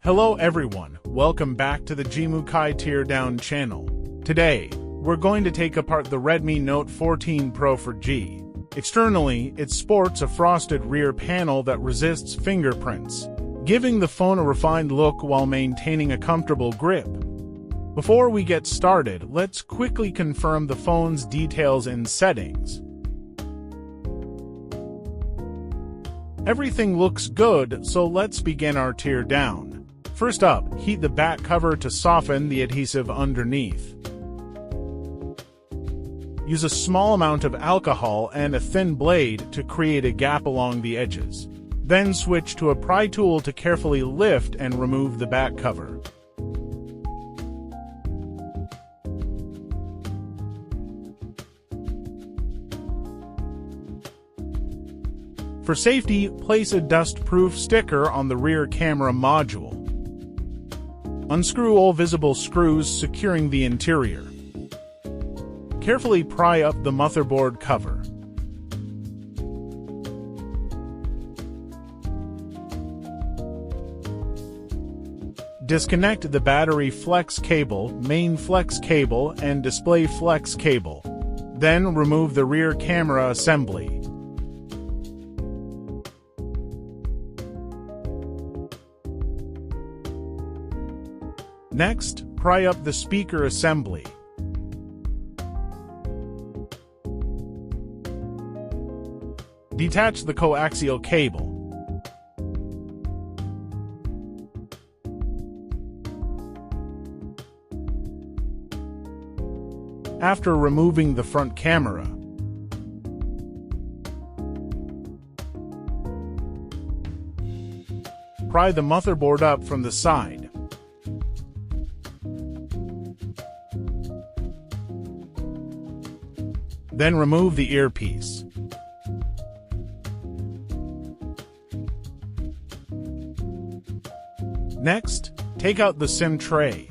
Hello everyone, welcome back to the Jimukai Teardown channel. Today, we're going to take apart the Redmi Note 14 Pro 4G. Externally, it sports a frosted rear panel that resists fingerprints, giving the phone a refined look while maintaining a comfortable grip. Before we get started, let's quickly confirm the phone's details and settings. Everything looks good, so let's begin our teardown. First up, heat the back cover to soften the adhesive underneath. Use a small amount of alcohol and a thin blade to create a gap along the edges. Then switch to a pry tool to carefully lift and remove the back cover. For safety, place a dust-proof sticker on the rear camera module. Unscrew all visible screws securing the interior. Carefully pry up the motherboard cover. Disconnect the battery flex cable, main flex cable, and display flex cable. Then remove the rear camera assembly. Next, pry up the speaker assembly. Detach the coaxial cable. After removing the front camera, pry the motherboard up from the side. Then remove the earpiece. Next, take out the SIM tray.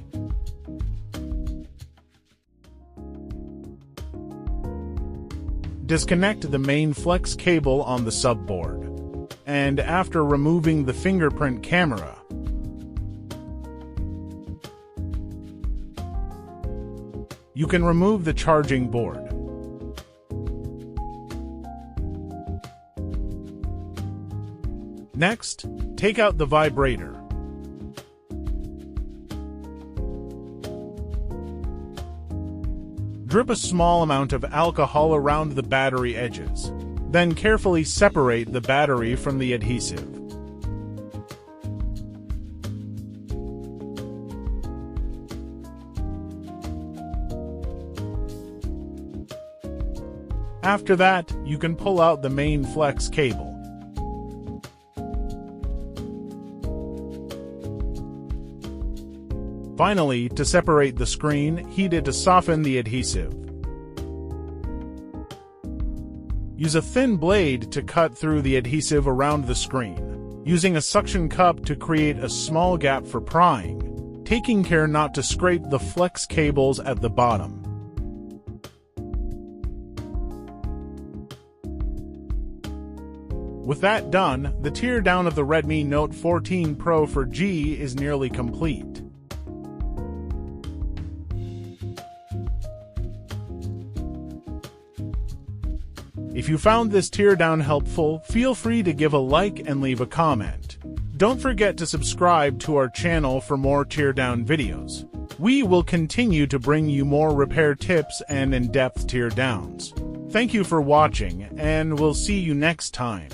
Disconnect the main flex cable on the subboard. And after removing the fingerprint camera, you can remove the charging board. Next, take out the vibrator. Drip a small amount of alcohol around the battery edges. Then carefully separate the battery from the adhesive. After that, you can pull out the main flex cable. Finally, to separate the screen, heat it to soften the adhesive. Use a thin blade to cut through the adhesive around the screen, using a suction cup to create a small gap for prying, taking care not to scrape the flex cables at the bottom. With that done, the teardown of the Redmi Note 14 Pro 4G is nearly complete. If you found this teardown helpful, feel free to give a like and leave a comment. Don't forget to subscribe to our channel for more teardown videos. We will continue to bring you more repair tips and in-depth teardowns. Thank you for watching, and we'll see you next time.